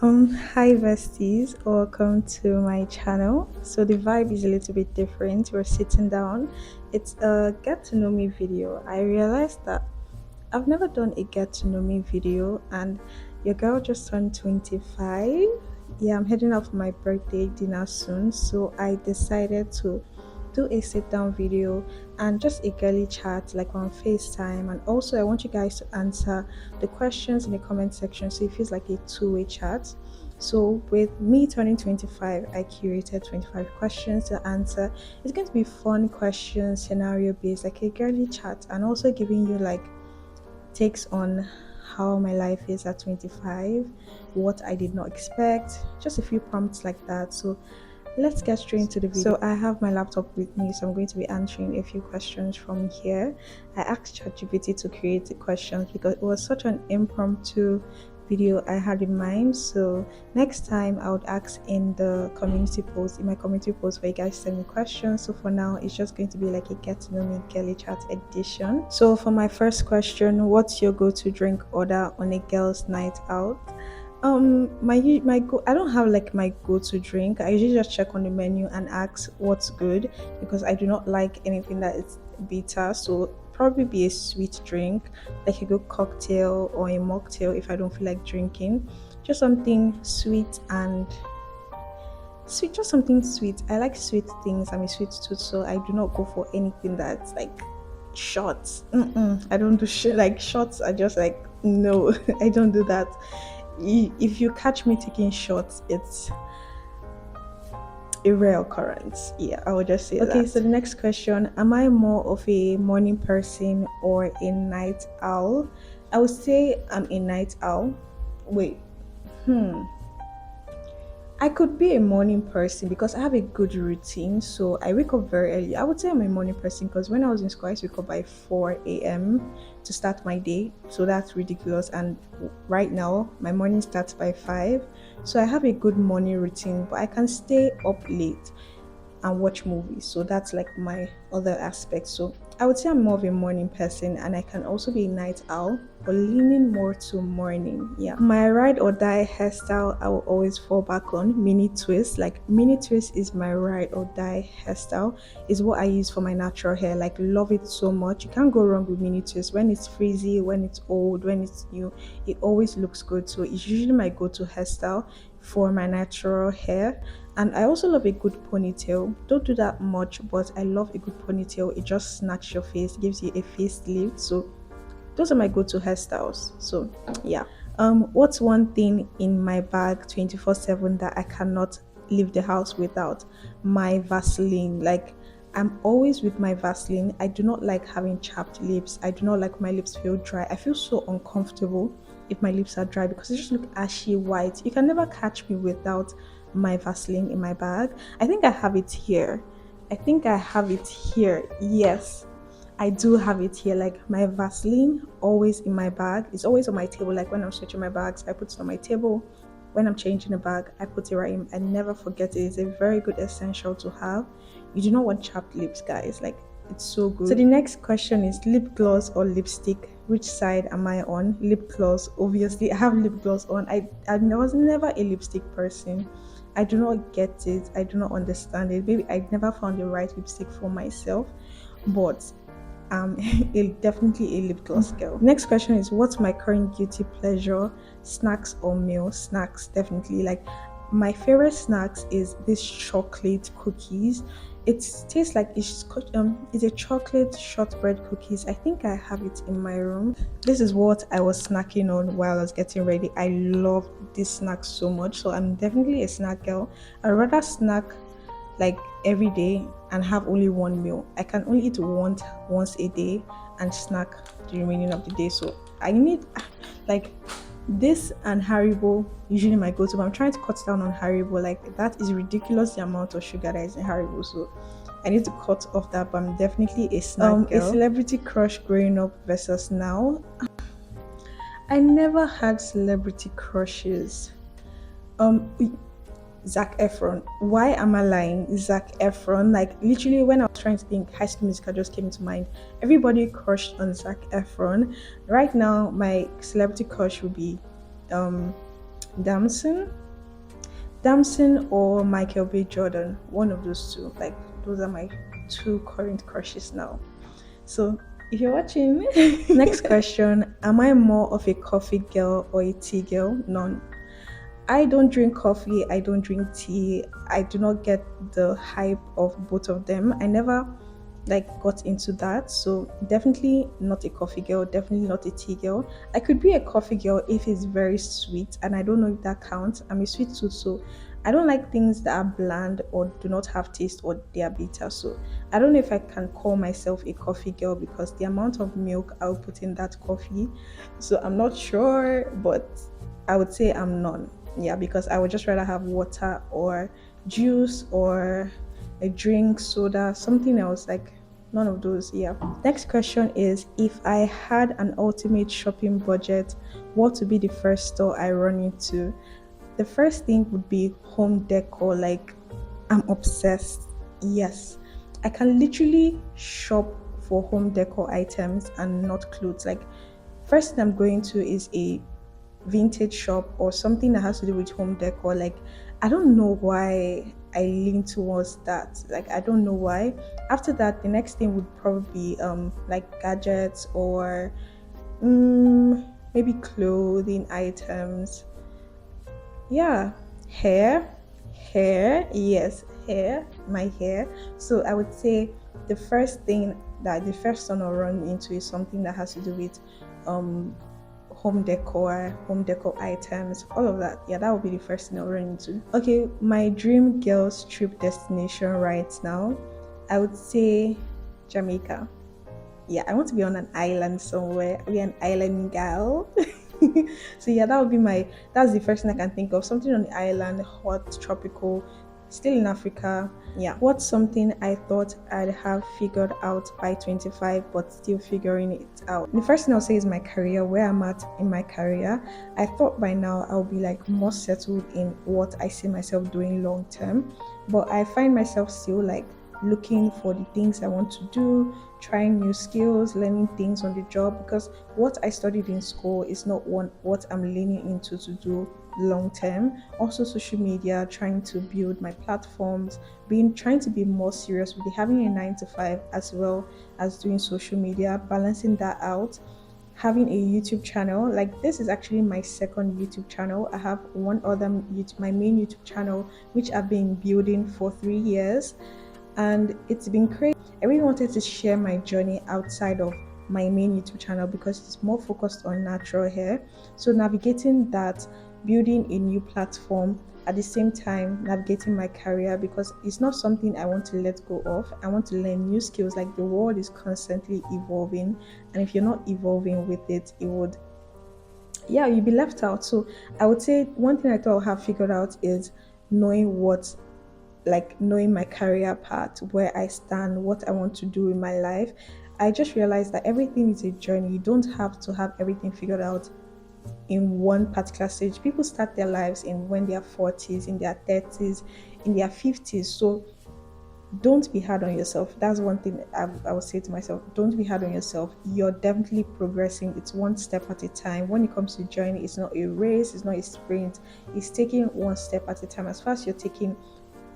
Hi besties, welcome to my channel. So the vibe is a little bit different. We're sitting down. It's a get to know me video. I realized that I've never done a get to know me video, and your girl just turned 25. Yeah, I'm heading out for my birthday dinner soon, so I decided to do a sit down video and just a girly chat like on FaceTime. And also, I want you guys to answer the questions in the comment section so it feels like a two-way chat. So, with me turning 25, I curated 25 questions to answer. It's going to be fun questions, scenario based, like a girly chat, and also giving you like takes on how my life is at 25, what I did not expect, just a few prompts like that. So let's get straight into the video. So I have my laptop with me, so I'm going to be answering a few questions from here. I asked ChatGPT to create the questions because it was such an impromptu video I had in mind. So next time I would ask in the community post, in my community post, where you guys send me questions. So for now, it's just going to be like a get to know me girly chat edition. So for my first question, what's your go-to drink order on a girls' night out? My go I don't have like my go-to drink. I usually just check on the menu and ask what's good because I do not like anything that is bitter. So probably be a sweet drink, like a good cocktail or a mocktail if I don't feel like drinking. Just something sweet and sweet, just something sweet. I like sweet things. I'm a sweet tooth, so I do not go for anything that's like shots. I don't do shit like shots. I just like no, I don't do that. If you catch me taking shots, it's a rare occurrence. Yeah, I would just say that. Okay, so the next question: am I more of a morning person or a night owl? I would say I'm a night owl. Wait, hmm. I could be a morning person because I have a good routine. So I wake up very early. I would say I'm a morning person because when I was in school, I used to wake up by 4 a.m. to start my day. So that's ridiculous. And right now, my morning starts by 5. So I have a good morning routine, but I can stay up late and watch movies. So that's like my other aspect. So I would say I'm more of a morning person and I can also be a night owl, but leaning more to morning. Yeah. My ride or die hairstyle, I will always fall back on mini twist. Like mini twist is my ride or die hairstyle. Is what I use for my natural hair. Like love it so much. You can't go wrong with mini twist. When it's frizzy, when it's old, when it's new, it always looks good. So it's usually my go-to hairstyle for my natural hair. And I also love a good ponytail. Don't do that much, but I love a good ponytail. It just snatches your face, gives you a facelift. So those are my go-to hairstyles. So yeah. What's one thing in my bag 24/7 that I cannot leave the house without? My Vaseline. Like I'm always with my Vaseline. I do not like having chapped lips. I do not like my lips feel dry. I feel so uncomfortable if my lips are dry because they just look ashy white. You can never catch me without my Vaseline in my bag. I think I have it here. I think I have it here. Yes, I do have it here. Like my Vaseline always in my bag. It's always on my table. Like when I'm switching my bags, I put it on my table. When I'm changing the bag, I put it right in. I never forget it. It's a very good essential to have. You do not want chapped lips, guys. Like it's so good. So the next question is lip gloss or lipstick. Which side am I on? Lip gloss. Obviously, I have lip gloss on. I was never a lipstick person. I do not get it. I do not understand it. Maybe I never found the right lipstick for myself, but definitely a lip gloss girl. Next question is what's my current guilty pleasure? Snacks or meal? Snacks, definitely. Like my favorite snacks is this chocolate cookies. It tastes like it's a chocolate shortbread cookies. I think I have it in my room. This is what I was snacking on while I was getting ready. I love this snack so much, so I'm definitely a snack girl. I'd rather snack like every day and have only one meal. I can only eat once a day and snack the remaining of the day. So I need like this and Haribo usually my go-to. But I'm trying to cut down on Haribo. Like that is ridiculous the amount of sugar that is in Haribo. So I need to cut off that. But I'm definitely a snack girl. A celebrity crush growing up versus now. I never had celebrity crushes. Um Zac Efron. Why am I lying? Zac Efron. Like literally, when I was trying to think, High School Musical just came to mind. Everybody crushed on Zac Efron. Right now, my celebrity crush would be, um, Damson, Damson or Michael B. Jordan. One of those two. Like those are my two current crushes now. So if you're watching, next question: am I more of a coffee girl or a tea girl? None. I don't drink coffee, I don't drink tea. I do not get the hype of both of them. I never got into that. So definitely not a coffee girl, definitely not a tea girl. I could be a coffee girl if it's very sweet, and I don't know if that counts. I'm a sweet tooth, so I don't like things that are bland or do not have taste or they are bitter. So I don't know if I can call myself a coffee girl because the amount of milk I'll put in that coffee. So I'm not sure, but I would say I'm none. Yeah, because I would just rather have water or juice or a drink, soda, something else, like none of those. Yeah. Next question is, if I had an ultimate shopping budget, what would be the first store I run into? The first thing would be home decor. Like, I'm obsessed. Yes. I can literally shop for home decor items and not clothes. Like, first thing I'm going to is a vintage shop or something that has to do with home decor. Like, I don't know why I lean towards that. Like, I don't know why. After that, the next thing would probably be like gadgets or maybe clothing items. Yeah, hair, yes, hair, my hair. So I would say the first one I'll run into is something that has to do with um home decor items, all of that. Yeah, that would be the first thing I'll run into. Okay, my dream girls trip destination right now, I would say Jamaica. Yeah, I want to be on an island somewhere. Be an island girl. So yeah, that's the first thing I can think of. Something on the island, hot, tropical, still in Africa. Yeah. What's something I thought I'd have figured out by 25 but still figuring it out? The first thing I'll say is my career, where I'm at in my career. I thought by now I'll be like more settled in what I see myself doing long term. But I find myself still like looking for the things I want to do, trying new skills, learning things on the job, because what I studied in school is not what I'm leaning into to do long term. Also social media, trying to build my platforms, being trying to be more serious with it, having a 9 to 5 as well as doing social media, balancing that out, having a YouTube channel. Like, this is actually my second YouTube channel. I have one other YouTube, my main YouTube channel, which I've been building for 3 years, and it's been crazy. I really wanted to share my journey outside of my main YouTube channel because it's more focused on natural hair. So navigating that, building a new platform, at the same time navigating my career, because it's not something I want to let go of. I want to learn new skills. Like, the world is constantly evolving, and if you're not evolving with it, it would, yeah, you'd be left out. So I would say one thing I thought I have figured out is knowing what knowing my career path, where I stand, what I want to do in my life. I just realized that everything is a journey. You don't have to have everything figured out in one particular stage. People start their lives in when they are 40s, in their 30s, in their 50s. So don't be hard on yourself. That's one thing I would say to myself. Don't be hard on yourself. You're definitely progressing. It's one step at a time. When it comes to journey, it's not a race, it's not a sprint. It's taking one step at a time. As far as you're taking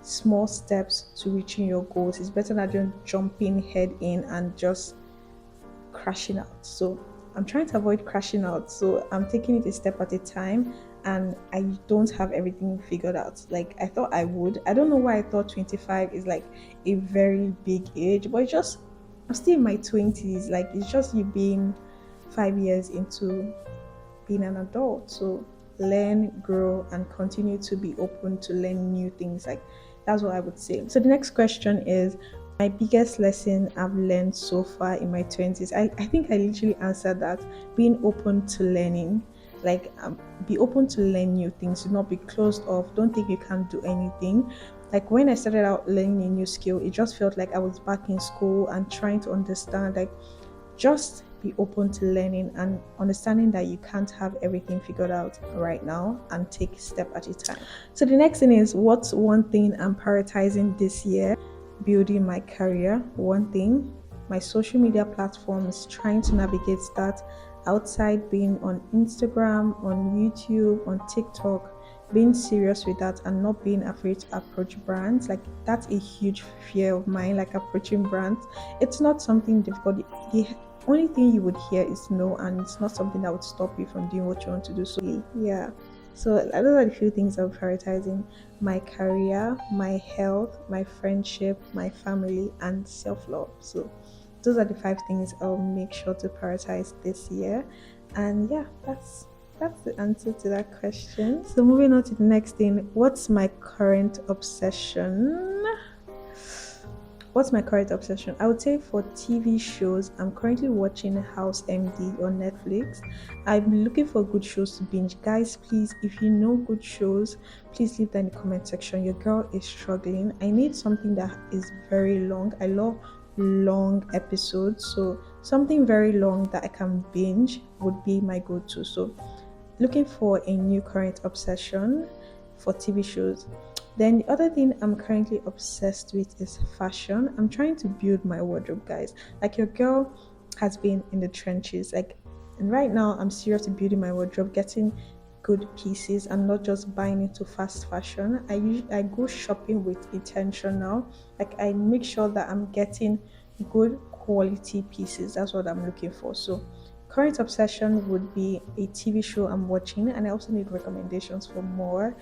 small steps to reaching your goals, it's better than just jumping head in and just crashing out. So I'm trying to avoid crashing out. So I'm taking it a step at a time, and I don't have everything figured out. Like, I thought I would. I don't know why I thought 25 is like a very big age, but it's just, I'm still in my 20s. Like, it's just you being 5 years into being an adult. So learn, grow, and continue to be open to learn new things. Like, that's what I would say. So the next question is, my biggest lesson I've learned so far in my 20s. I think I literally answered that. Being open to learning. Like, be open to learn new things. Do not be closed off. Don't think you can't do anything. Like, when I started out learning a new skill, it just felt like I was back in school and trying to understand. Like, just be open to learning and understanding that you can't have everything figured out right now, and take step at a time. So the next thing is, what's one thing I'm prioritizing this year? Building my career, one thing. My social media platforms, trying to navigate that, outside, being on Instagram, on YouTube, on TikTok, being serious with that and not being afraid to approach brands. Like that's a huge fear of mine, like approaching brands. It's not something difficult. The only thing you would hear is no, and it's not something that would stop you from doing what you want to do. So yeah. So those are the few things I'm prioritizing: my career, my health, my friendship, my family, and self-love. So those are the five things I'll make sure to prioritize this year. And yeah, that's the answer to that question. So moving on to the next thing, what's my current obsession? What's my current obsession? I would say for TV shows, I'm currently watching House MD on Netflix. I'm looking for good shows to binge. Guys, please, if you know good shows, please leave that in the comment section. Your girl is struggling. I need something that is very long. I love long episodes. So something very long that I can binge would be my go-to. So looking for a new current obsession for TV shows. Then the other thing I'm currently obsessed with is fashion. I'm trying to build my wardrobe, guys. Like your girl has been in the trenches. Like, and right now I'm serious to building my wardrobe, getting good pieces and not just buying into fast fashion. I go shopping with intention now. Like I make sure that I'm getting good quality pieces. That's what I'm looking for. So current obsession would be a TV show I'm watching, and I also need recommendations for more.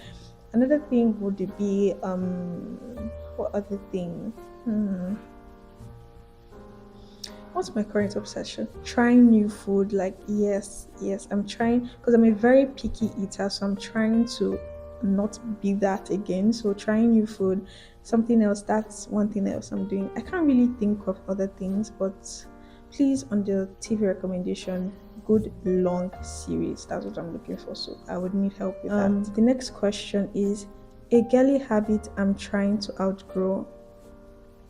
Another thing would be what other thing? What's my current obsession? Trying new food. Like yes, I'm trying because I'm a very picky eater, so I'm trying to not be that again. So trying new food, something else. That's one thing else I'm doing. I can't really think of other things, but please on the TV recommendation, good long series. That's what I'm looking for. So I would need help with that. The next question is a girly habit I'm trying to outgrow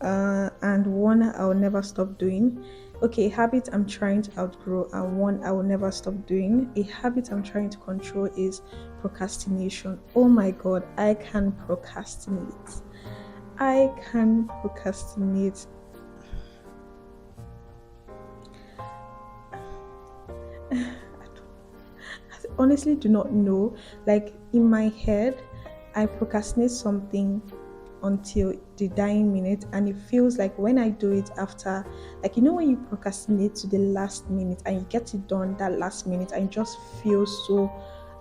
and one I'll never stop doing. Okay, a habit I'm trying to outgrow and one I will never stop doing. A habit I'm trying to control is procrastination. Oh my god, I can procrastinate. I can procrastinate. I honestly do not know. Like in my head, I procrastinate something until the dying minute, and it feels like when I do it after, like you know when you procrastinate to the last minute and you get it done that last minute and you just feel so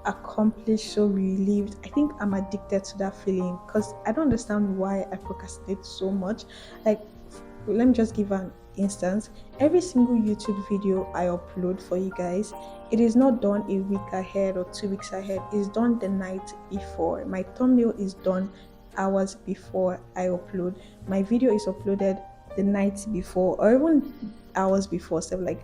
accomplished, so relieved. I think I'm addicted to that feeling because I don't understand why I procrastinate so much. Like let me just give an instance. Every single YouTube video I upload for you guys, it is not done a week ahead or 2 weeks ahead. It's done the night before. My thumbnail is done hours before I upload. My video is uploaded the night before or even hours before. So like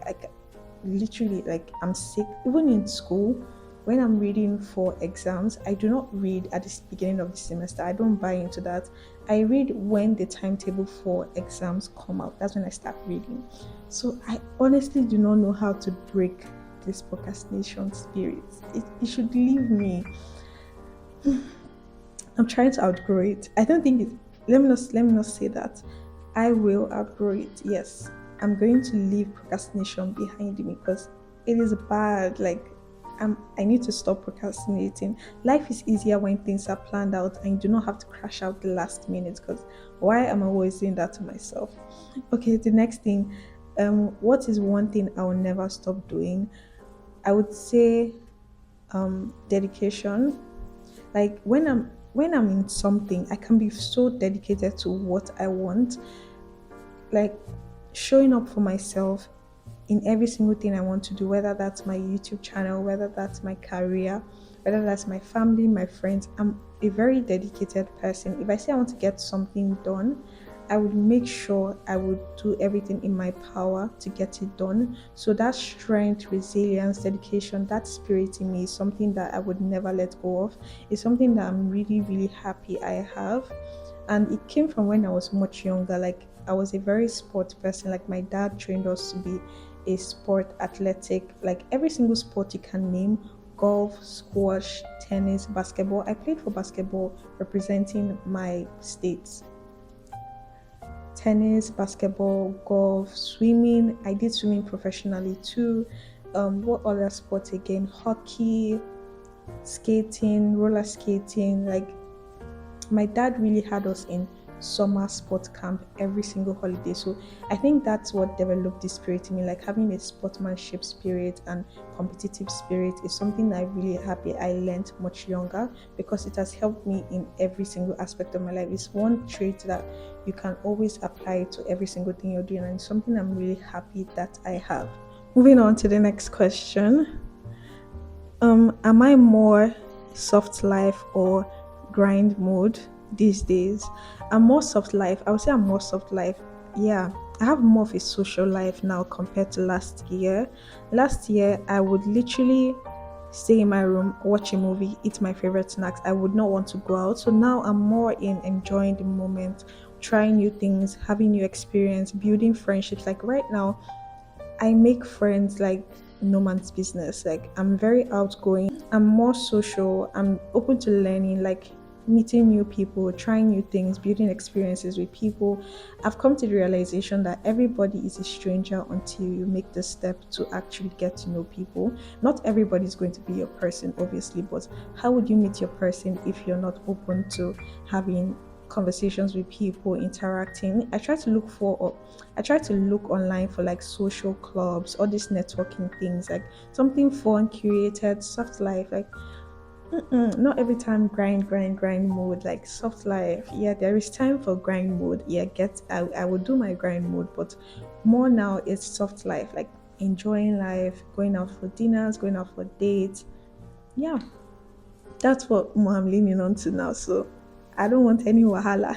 literally, like I'm sick. Even in school, when I'm reading for exams, I do not read at the beginning of the semester. I don't buy into that. I read when the timetable for exams come out. That's when I start reading. So I honestly do not know how to break this procrastination spirit. It should leave me. I'm trying to outgrow it. I don't think it. Let me not say that. I will outgrow it. Yes, I'm going to leave procrastination behind me because it is bad. Like I need to stop procrastinating. Life is easier when things are planned out and you do not have to crash out the last minute. Because why am I always doing that to myself? Okay, the next thing. What is one thing I will never stop doing? I would say dedication. Like when I'm in something, I can be so dedicated to what I want, like showing up for myself in every single thing I want to do, whether that's my YouTube channel, whether that's my career, whether that's my family, my friends. I'm a very dedicated person. If I say I want to get something done, I would make sure I would do everything in my power to get it done. So that strength, resilience, dedication, that spirit in me is something that I would never let go of. It's something that I'm really, really happy I have. And it came from when I was much younger. Like I was a very sport person. Like my dad trained us to be a sport athletic, like every single sport you can name: golf, squash, tennis, basketball. I played for basketball representing my states. Tennis, basketball, golf, swimming. I did swimming professionally too. what other sports again? Hockey, skating, roller skating. Like my dad really had us in summer sport camp every single holiday. So I think that's what developed this spirit in me. Like having a sportsmanship spirit and competitive spirit is something that I'm really happy I learned much younger because it has helped me in every single aspect of my life. It's one trait that you can always apply to every single thing you're doing, and it's something I'm really happy that I have. Moving on to the next question. Am I more soft life or grind mode these days? I'm more soft life. I would say I'm more soft life. Yeah, I have more of a social life now compared to last year. Last year, I would literally stay in my room, watch a movie, eat my favorite snacks. I would not want to go out. So now I'm more in enjoying the moment, trying new things, having new experience, building friendships. Like right now, I make friends like no man's business. Like I'm very outgoing. I'm more social. I'm open to learning, like meeting new people, trying new things, building experiences with people. I've come to the realization that everybody is a stranger until you make the step to actually get to know people. Not everybody is going to be your person, obviously, but how would you meet your person if you're not open to having conversations with people, interacting? I try to look online for like social clubs, all these networking things, like something fun, curated, soft life. Like, not every time grind mode, like soft life. Yeah, there is time for grind mode. Yeah, I would do my grind mode, but more now it's soft life, like enjoying life, going out for dinners, going out for dates. Yeah, that's what more I'm leaning on to now. So I don't want any wahala.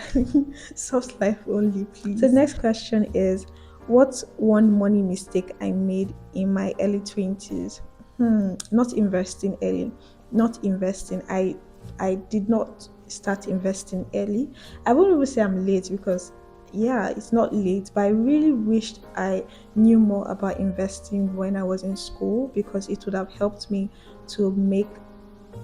Soft life only, please. So the next question is, what's one money mistake I made in my early 20s? Not investing early. Not investing. I did not start investing early. I won't even say I'm late because yeah, it's not late, but I really wished I knew more about investing when I was in school because it would have helped me to make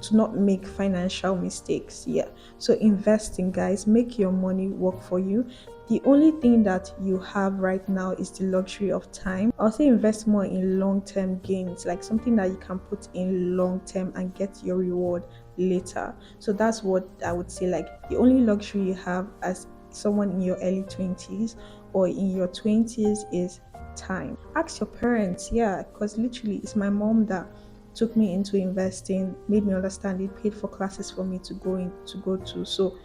to not make financial mistakes. Yeah. So investing, guys, make your money work for you. The only thing that you have right now is the luxury of time. I'll say invest more in long-term gains, like something that you can put in long term and get your reward later. So that's what I would say. Like the only luxury you have as someone in your early 20s or in your 20s is time. Ask your parents, yeah, because literally it's my mom that took me into investing, made me understand it, paid for classes for me to go to. So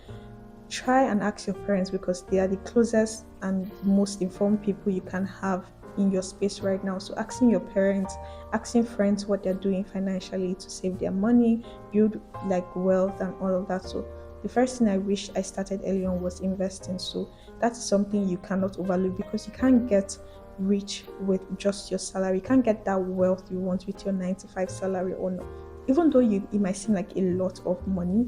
try and ask your parents because they are the closest and most informed people you can have in your space right now. So asking your parents, asking friends what they're doing financially to save their money, build like wealth and all of that. So the first thing I wish I started early on was investing. So that's something you cannot overlook because you can't get rich with just your salary. You can't get that wealth you want with your 9 to 5 salary or no. Even though it might seem like a lot of money,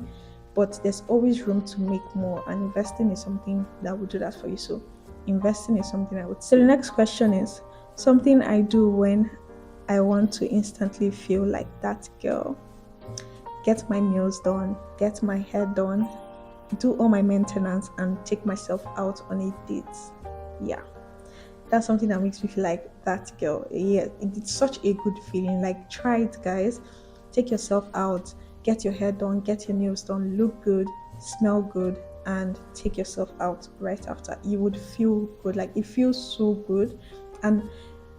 but there's always room to make more, and investing is something that will do that for you. So investing is something I would say. So the next question is something I do when I want to instantly feel like that girl. Get my nails done, get my hair done, do all my maintenance, and take myself out on a date. Yeah, that's something that makes me feel like that girl. Yeah, it's such a good feeling. Like, try it, guys. Take yourself out, get your hair done, get your nails done, look good, smell good, and take yourself out right after. You would feel good. Like, it feels so good. And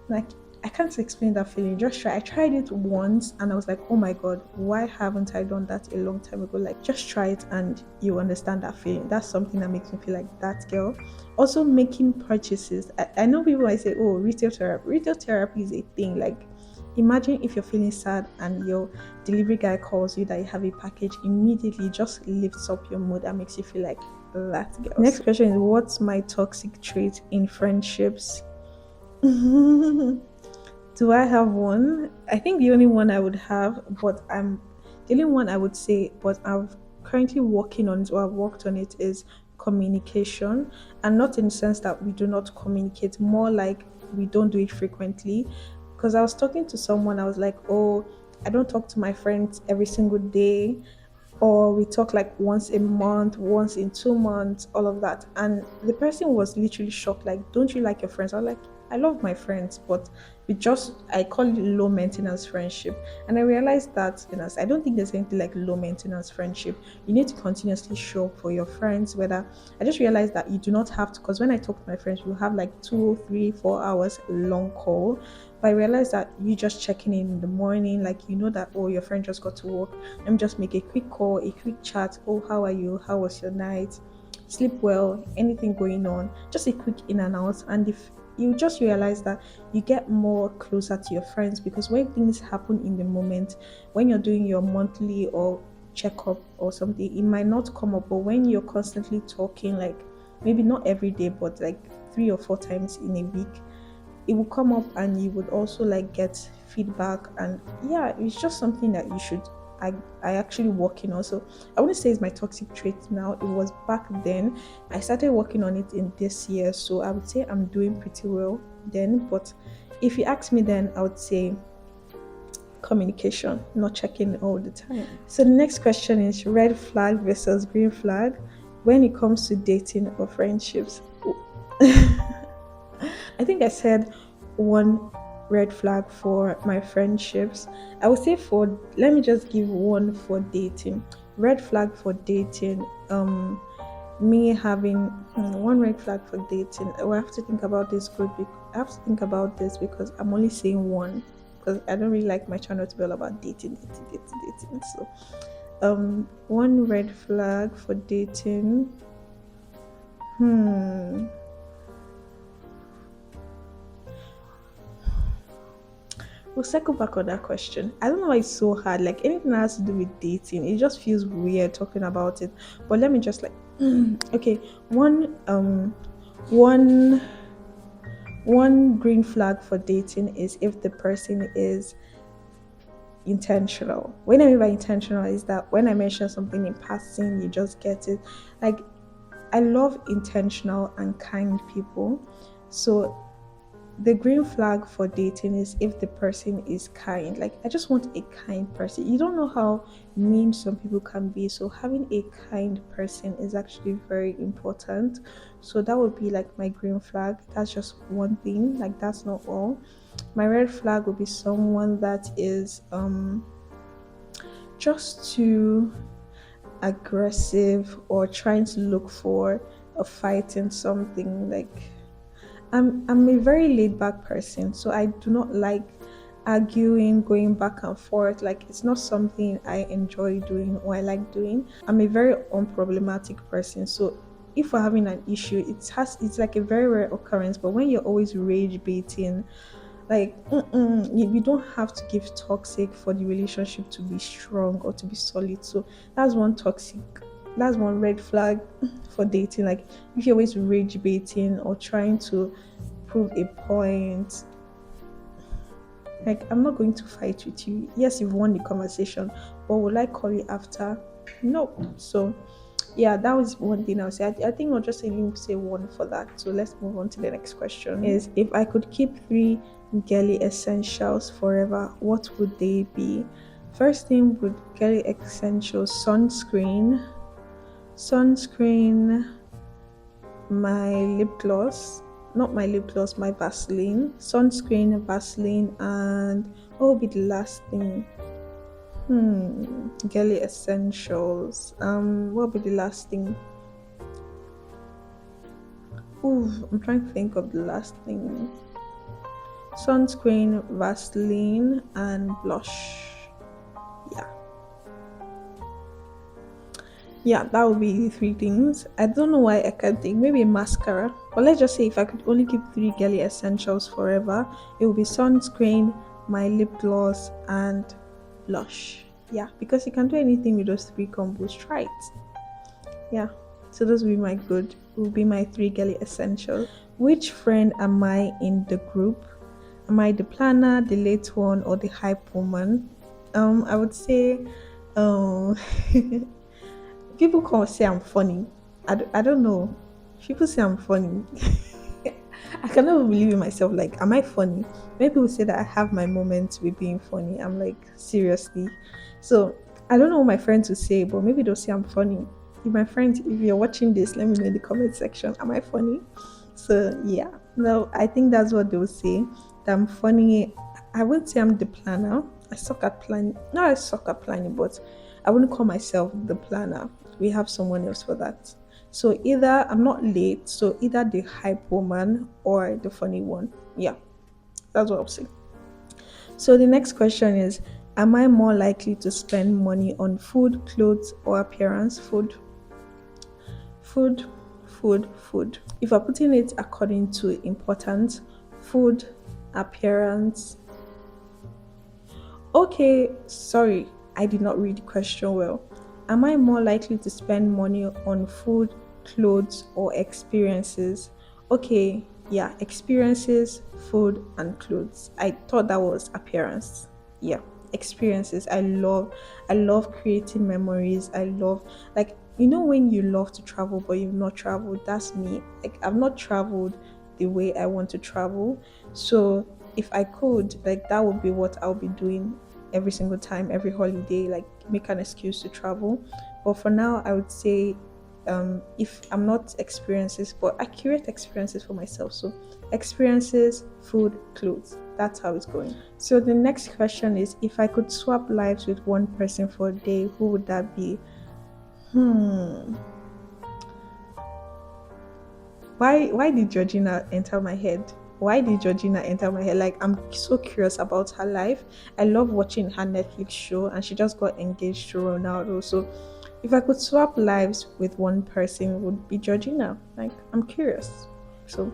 like, I can't explain that feeling. Just try. I tried it once and I was like, oh my god, why haven't I done that a long time ago? Like, just try it and you understand that feeling. That's something that makes me feel like that girl. Also, making purchases. I know people might say, oh, retail therapy. Retail therapy is a thing. Like, imagine if you're feeling sad and your delivery guy calls you that you have a package, immediately just lifts up your mood and makes you feel like that girl. Next question is, what's my toxic trait in friendships? Do I have one? I think the only one I would have, but the only one I would say, but I'm currently working on it or I've worked on it is communication. And not in the sense that we do not communicate, more like we don't do it frequently. Because I was talking to someone, I was like, oh, I don't talk to my friends every single day, or we talk like once a month, once in 2 months, all of that. And the person was literally shocked, like, don't you like your friends? I was like, I love my friends, but we just I call it low maintenance friendship. And I realized that I don't think there's anything like low maintenance friendship. You need to continuously show up for your friends. Whether I just realized that you do not have to, because when I talk to my friends, we'll have like 2, 3, 4 hours long call. But I realized that you just checking in the morning, like that, oh, your friend just got to work. Let me just make a quick call, a quick chat. Oh, how are you? How was your night? Sleep well? Anything going on? Just a quick in and out. And if you just realize that you get more closer to your friends, because when things happen in the moment, when you're doing your monthly or checkup or something, it might not come up. But when you're constantly talking, like maybe not every day, but like 3 or 4 times in a week, it will come up and you would also like get feedback. And yeah, it's just something that you should I actually working also. I wouldn't say it's my toxic trait now. It was back then. I started working on it in this year, so I would say I'm doing pretty well then. But if you ask me then, I would say communication, not checking all the time. So the next question is red flag versus green flag when it comes to dating or friendships. I think I said one red flag for my friendships. I would say let me just give one for dating. Red flag for dating. Me having one red flag for dating. I have to think about this good. I have to think about this because I'm only saying one, because I don't really like my channel to be all about dating. So, one red flag for dating. We'll circle back on that question. I don't know why it's so hard. Like anything that has to do with dating, it just feels weird talking about it. But let me just like, okay, one one green flag for dating is if the person is intentional. What I mean by intentional is that when I mention something in passing, you just get it. Like I love intentional and kind people. So the green flag for dating is if the person is kind. Like I just want a kind person. You don't know how mean some people can be, so having a kind person is actually very important. So that would be like my green flag. That's just one thing, like that's not all. My red flag would be someone that is just too aggressive or trying to look for a fight in something. Like I'm a very laid back person, so I do not like arguing, going back and forth. Like it's not something I enjoy doing or I like doing. I'm a very unproblematic person, so if we're having an issue, it's like a very rare occurrence. But when you're always rage baiting, like you don't have to give toxic for the relationship to be strong or to be solid. So that's one toxic, that's one red flag for dating. Like if you're always rage baiting or trying to prove a point, like I'm not going to fight with you. Yes, you've won the conversation, but will I call you after? No. So yeah, that was one thing I would say. I think I'll just say one for that. So let's move on to the next question. Is if I could keep 3 girly essentials forever, what would they be? First thing would girly essentials: sunscreen, my lip gloss, not my lip gloss, my Vaseline, sunscreen, Vaseline, and what would be the last thing? Girly essentials. What would be the last thing? Ooh, I'm trying to think of the last thing. Sunscreen, Vaseline, and blush. Yeah. Yeah, that would be the 3 things. I don't know why I can't think. Maybe a mascara. But let's just say if I could only keep 3 girly essentials forever, it would be sunscreen, my lip gloss, and blush. Yeah, because you can do anything with those 3 combos. Try it. Yeah. So those will be my 3 girly essentials. Which friend am I in the group? Am I the planner, the late one, or the hype woman? I would say, um, people come say I'm funny. I don't know. People say I'm funny. I cannot even believe in myself. Like, am I funny? When people say that I have my moments with being funny, I'm like, seriously. So I don't know what my friends will say, but maybe they'll say I'm funny. If my friends, if you're watching this, let me know in the comment section. Am I funny? So yeah. No, I think that's what they'll say. That I'm funny. I wouldn't say I'm the planner. I suck at planning. No, I suck at planning, but I wouldn't call myself the planner. We have someone else for that. So either I'm not late, so either the hype woman or the funny one. Yeah, that's what I'll say. So the next question is, am I more likely to spend money on food, clothes, or appearance? Food, food. If I'm putting it according to importance, food, appearance. Okay, sorry, I did not read the question well. Am I more likely to spend money on food, clothes, or experiences? Okay, yeah, experiences, food, and clothes. I thought that was appearance. Yeah, experiences. I love creating memories. I love, like, when you love to travel but you've not traveled. That's me. Like, I've not traveled the way I want to travel. So if I could, like, that would be what I'll be doing every single time, every holiday, like make an excuse to travel. But for now, I would say, if I'm not experiences, but I curate experiences for myself. So experiences, food, clothes. That's how it's going. So the next question is, if I could swap lives with one person for a day, who would that be? Hmm. Why did Georgina enter my head? Why did Georgina enter my head? Like, I'm so curious about her life. I love watching her Netflix show, and she just got engaged to Ronaldo. So if I could swap lives with one person, it would be Georgina. Like, I'm curious. So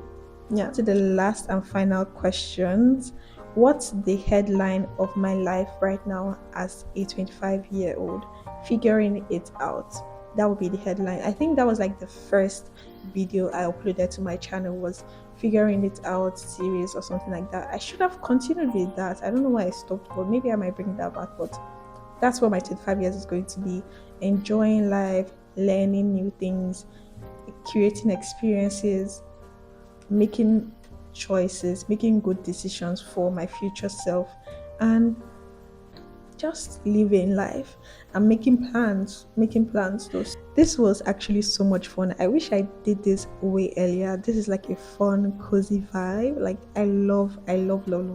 yeah. To the last and final questions. What's the headline of my life right now as a 25-year-old? Figuring it out. That would be the headline. I think that was like the first video I uploaded to my channel, was figuring it out series or something like that. I should have continued with that. I don't know why I stopped, but maybe I might bring that back. But that's what my 25 years is going to be: enjoying life, learning new things, creating experiences, making choices, making good decisions for my future self, and just living life and making plans. This was actually so much fun. I wish I did this way earlier. This is like a fun, cozy vibe. Like, I love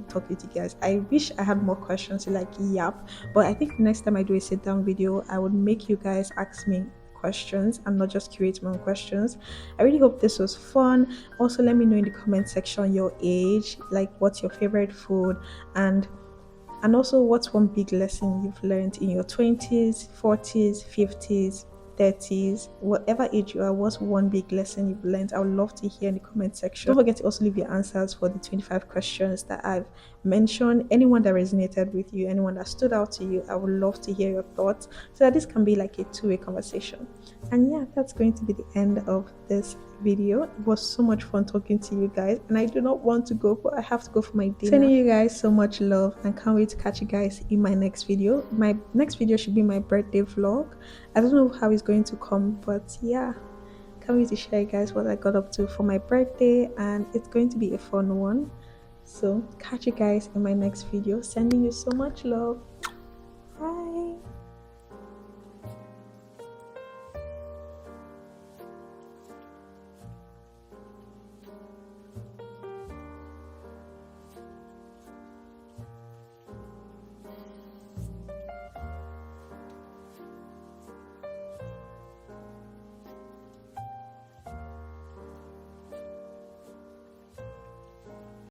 talking to you guys. I wish I had more questions to like yap, but I think next time I do a sit down video, I would make you guys ask me questions and not just create my own questions. I really hope this was fun. Also, let me know in the comment section your age, like what's your favorite food, and also, what's one big lesson you've learned in your 20s, 40s, 50s, 30s, whatever age you are? What's one big lesson you've learned? I would love to hear in the comment section. Don't forget to also leave your answers for the 25 questions that I've mentioned. Anyone that resonated with you, anyone that stood out to you, I would love to hear your thoughts so that this can be like a two-way conversation. And yeah, that's going to be the end of this video. It was so much fun talking to you guys, and I do not want to go, but I have to go for my dinner. Sending you guys so much love, and can't wait to catch you guys in my next video. My next video should be my birthday vlog. I don't know how it's going to come, but yeah, can't wait to share you guys what I got up to for my birthday, and it's going to be a fun one. So catch you guys in my next video. Sending you so much love. Bye.